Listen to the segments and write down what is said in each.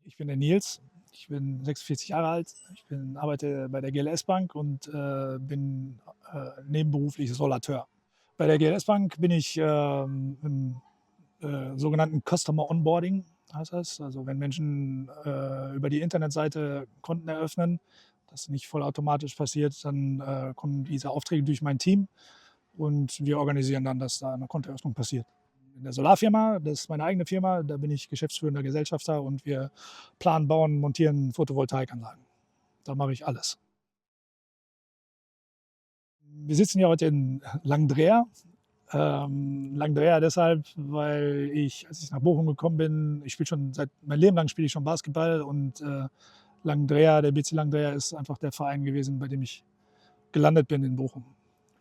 Ich bin der Nils, ich bin 46 Jahre alt, arbeite bei der GLS Bank und bin nebenberuflich Solateur. Bei der GLS Bank bin ich im sogenannten Customer Onboarding, heißt das. Also wenn Menschen über die Internetseite Konten eröffnen, das nicht vollautomatisch passiert, dann kommen diese Aufträge durch mein Team und wir organisieren dann, dass da eine Kontoeröffnung passiert. In der Solarfirma, das ist meine eigene Firma, da bin ich geschäftsführender Gesellschafter und wir planen, bauen, montieren Photovoltaikanlagen. Da mache ich alles. Wir sitzen ja heute in Langdrea. Langdrea deshalb, weil ich, als ich nach Bochum gekommen bin, ich spiele schon seit mein Leben lang spiele ich schon Basketball und Langdrea, der BC Langdrea ist einfach der Verein gewesen, bei dem ich gelandet bin in Bochum.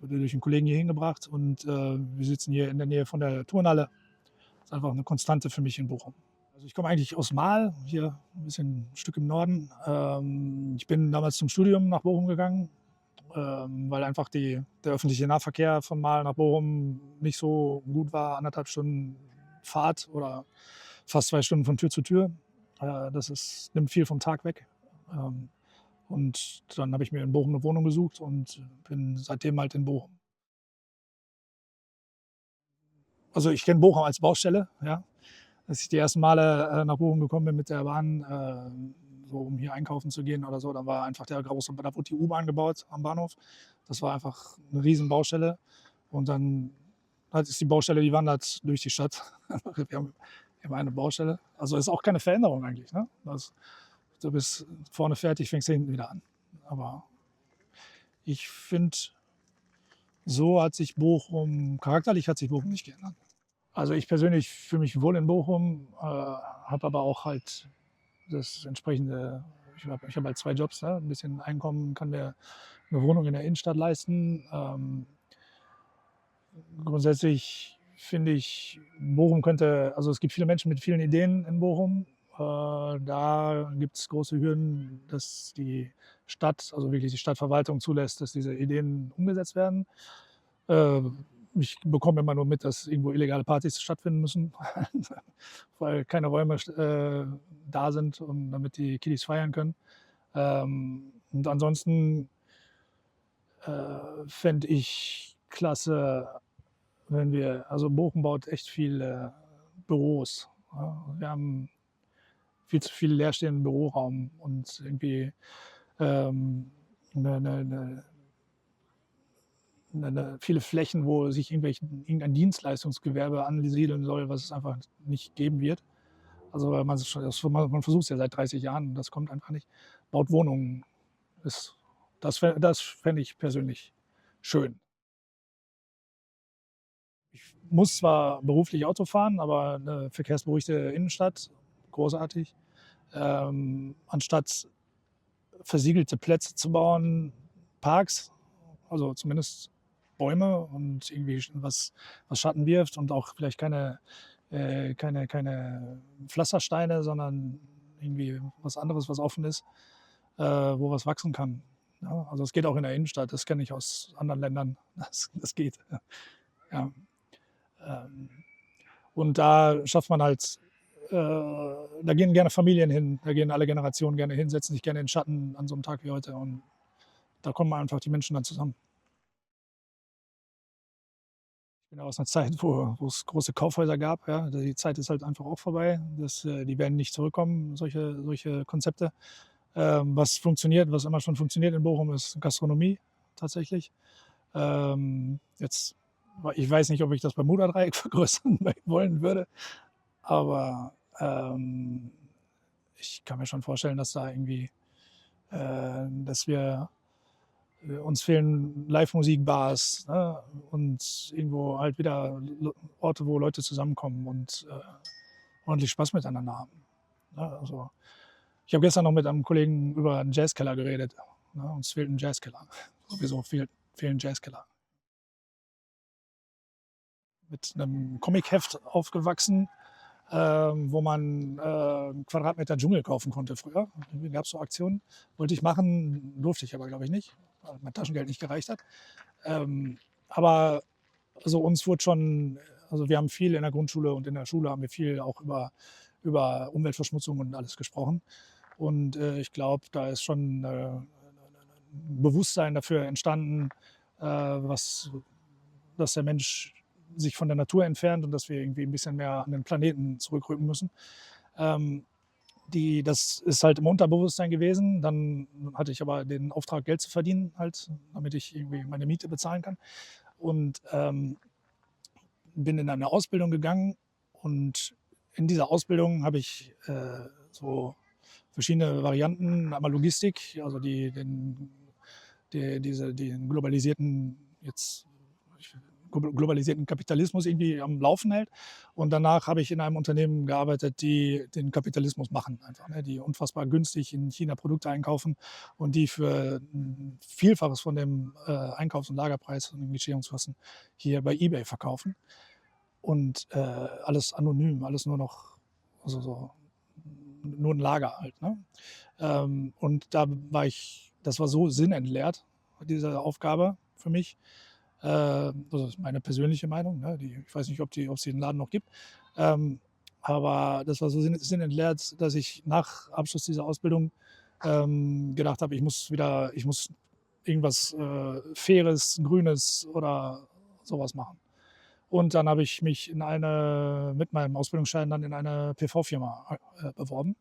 Wurde durch einen Kollegen hier hingebracht und wir sitzen hier in der Nähe von der Turnhalle. Das ist einfach eine Konstante für mich in Bochum. Also ich komme eigentlich aus Mahl, hier ein bisschen ein Stück im Norden. Ich bin damals zum Studium nach Bochum gegangen, weil einfach der öffentliche Nahverkehr von Mahl nach Bochum nicht so gut war. 1,5 Stunden Fahrt oder fast 2 Stunden von Tür zu Tür. Nimmt viel vom Tag weg. Ähm, und dann habe ich mir in Bochum eine Wohnung gesucht und bin seitdem halt in Bochum. Also ich kenne Bochum als Baustelle, ja. Als ich die ersten Male nach Bochum gekommen bin mit der Bahn, so um hier einkaufen zu gehen oder so, dann war einfach da wurde die U-Bahn gebaut am Bahnhof. Das war einfach eine riesen Baustelle. Und dann ist die Baustelle, die wandert durch die Stadt. Wir haben immer eine Baustelle. Also ist auch keine Veränderung eigentlich. Ne? Du bist vorne fertig, fängst hinten wieder an. Aber ich finde, charakterlich hat sich Bochum nicht geändert. Also ich persönlich fühle mich wohl in Bochum, habe aber auch halt das entsprechende, ich hab halt 2 Jobs, ne? Ein bisschen Einkommen, kann mir eine Wohnung in der Innenstadt leisten. Grundsätzlich finde ich, also es gibt viele Menschen mit vielen Ideen in Bochum. Da gibt es große Hürden, dass die Stadt, also wirklich die Stadtverwaltung zulässt, dass diese Ideen umgesetzt werden. Äh, Ich bekomme immer nur mit, dass irgendwo illegale Partys stattfinden müssen, weil keine Räume da sind, damit die Kiddies feiern können. Und ansonsten fände ich klasse, also Bochum baut echt viele Büros. Ja. Wir haben viel zu viel leerstehenden Büroraum und irgendwie ähm, eine, eine, eine viele Flächen, wo sich irgendein Dienstleistungsgewerbe ansiedeln soll, was es einfach nicht geben wird. Also weil man versucht es ja seit 30 Jahren, das kommt einfach nicht. Baut Wohnungen. Ist, das fände ich persönlich schön. Ich muss zwar beruflich Auto fahren, aber eine verkehrsberuhigte Innenstadt, großartig. Anstatt versiegelte Plätze zu bauen, Parks, also zumindest Bäume und irgendwie was Schatten wirft und auch vielleicht keine Pflastersteine, sondern irgendwie was anderes, was offen ist, wo was wachsen kann. Ja, also es geht auch in der Innenstadt, das kenne ich aus anderen Ländern, das geht. Ja. Ähm, und da schafft man halt, da gehen gerne Familien hin, da gehen alle Generationen gerne hin, setzen sich gerne in den Schatten an so einem Tag wie heute und da kommen einfach die Menschen dann zusammen. Ich bin ja aus einer Zeit, wo es große Kaufhäuser gab, ja. Die Zeit ist halt einfach auch vorbei. Die werden nicht zurückkommen, solche Konzepte. Was immer schon funktioniert in Bochum, ist Gastronomie tatsächlich. Jetzt ich weiß nicht, ob ich das Bermudadreieck vergrößern wollen würde, aber ich kann mir schon vorstellen, dass da irgendwie dass wir uns fehlen Live-Musikbars, ne? Und irgendwo halt wieder Orte, wo Leute zusammenkommen und ordentlich Spaß miteinander haben. Ne? Also, ich habe gestern noch mit einem Kollegen über einen Jazzkeller geredet. Ne? Uns fehlt ein Jazzkeller. Sowieso fehlen Jazzkeller. Mit einem Comicheft aufgewachsen, wo man 'n Quadratmeter Dschungel kaufen konnte früher. Irgendwie gab's so Aktionen. Wollte ich machen, durfte ich aber, glaube ich, nicht, weil mein Taschengeld nicht gereicht hat. Aber also uns wurde schon, also wir haben viel in der Grundschule und in der Schule haben wir viel auch über über Umweltverschmutzung und alles gesprochen. Und ich glaube, da ist schon ein Bewusstsein dafür entstanden, dass der Mensch sich von der Natur entfernt und dass wir irgendwie ein bisschen mehr an den Planeten zurückrücken müssen. Ähm, Das ist halt im Unterbewusstsein gewesen. Dann hatte ich aber den Auftrag, Geld zu verdienen, halt, damit ich irgendwie meine Miete bezahlen kann. Und bin in eine Ausbildung gegangen, und in dieser Ausbildung habe ich so verschiedene Varianten, einmal Logistik, also den globalisierten Kapitalismus irgendwie am Laufen hält. Und danach habe ich in einem Unternehmen gearbeitet, die den Kapitalismus machen, einfach, ne? Die unfassbar günstig in China Produkte einkaufen und die für ein Vielfaches von dem Einkaufs- und Lagerpreis und den Geschirrungskosten hier bei eBay verkaufen. Und alles anonym, alles nur noch, also so, nur ein Lager halt. Ne? Und das war so sinnentleert, diese Aufgabe für mich. Das ist meine persönliche Meinung. Ne? Ich weiß nicht, ob es den Laden noch gibt. Ähm, aber das war so sinnentleert, dass ich nach Abschluss dieser Ausbildung gedacht habe, ich muss irgendwas Faires, Grünes oder sowas machen. Und dann habe ich mich mit meinem Ausbildungsschein dann in eine PV-Firma beworben.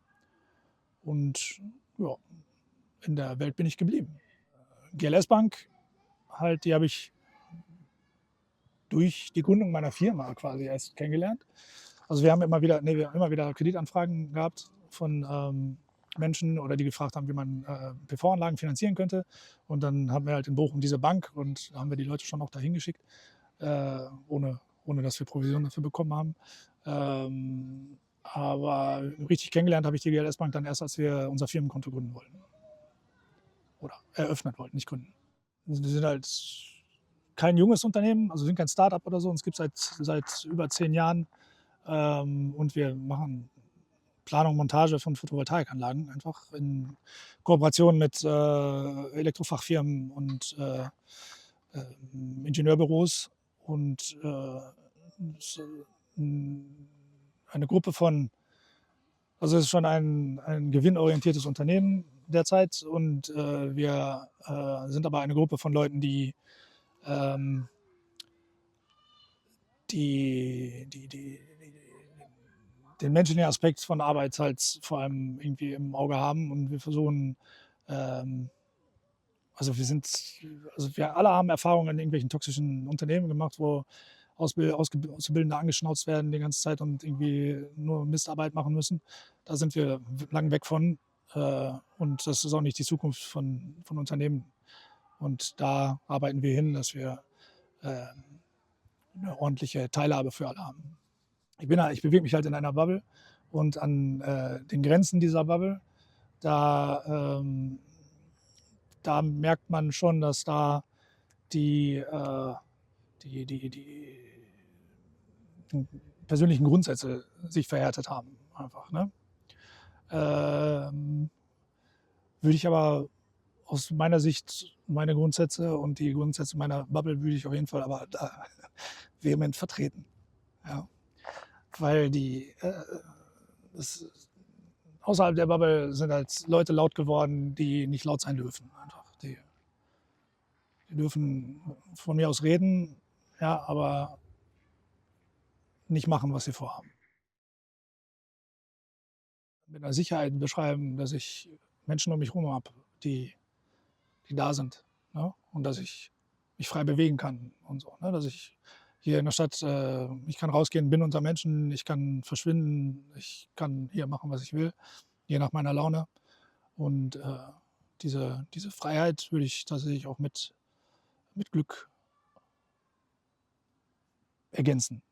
Und ja, in der Welt bin ich geblieben. GLS Bank, halt, die habe ich durch die Gründung meiner Firma quasi erst kennengelernt. Also wir haben immer wieder Kreditanfragen gehabt von Menschen, oder die gefragt haben, wie man PV-Anlagen finanzieren könnte. Und dann haben wir halt in Bochum diese Bank, und da haben wir die Leute schon auch dahin geschickt, ohne dass wir Provision dafür bekommen haben. Aber richtig kennengelernt habe ich die GLS Bank dann erst, als wir unser Firmenkonto gründen wollten. Oder eröffnen wollten, nicht gründen. Wir sind halt kein junges Unternehmen, also wir sind kein Startup oder so. Uns gibt es seit über 10 Jahren. Und wir machen Planung, Montage von Photovoltaikanlagen, einfach in Kooperation mit Elektrofachfirmen und Ingenieurbüros. Und eine Gruppe von, also es ist schon ein gewinnorientiertes Unternehmen derzeit, und wir sind aber eine Gruppe von Leuten, ähm, die den menschlichen Aspekt von Arbeit halt vor allem irgendwie im Auge haben, und wir versuchen, ähm, also wir alle haben Erfahrungen in irgendwelchen toxischen Unternehmen gemacht, wo Auszubildende angeschnauzt werden die ganze Zeit und irgendwie nur Mistarbeit machen müssen. Da sind wir lang weg von, und das ist auch nicht die Zukunft von Unternehmen. Und da arbeiten wir hin, dass wir äh, eine ordentliche Teilhabe für alle haben. Ich bewege mich halt in einer Bubble, und an den Grenzen dieser Bubble, da, da merkt man schon, dass da die, die persönlichen Grundsätze sich verhärtet haben. Einfach, ne? Würde ich aber aus meiner Sicht, meine Grundsätze und die Grundsätze meiner Bubble würde ich auf jeden Fall aber da vehement vertreten. Ja. Weil das, außerhalb der Bubble sind halt Leute laut geworden, die nicht laut sein dürfen. Einfach. Die dürfen von mir aus reden, ja, aber nicht machen, was sie vorhaben. Mit einer Sicherheit beschreiben, dass ich Menschen um mich herum habe, die da sind. Ne? Und dass ich mich frei bewegen kann und so. Ne? Dass ich hier in der Stadt, ich kann rausgehen, bin unter Menschen, ich kann verschwinden, ich kann hier machen, was ich will, je nach meiner Laune. Und diese Freiheit würde ich tatsächlich auch mit Glück ergänzen.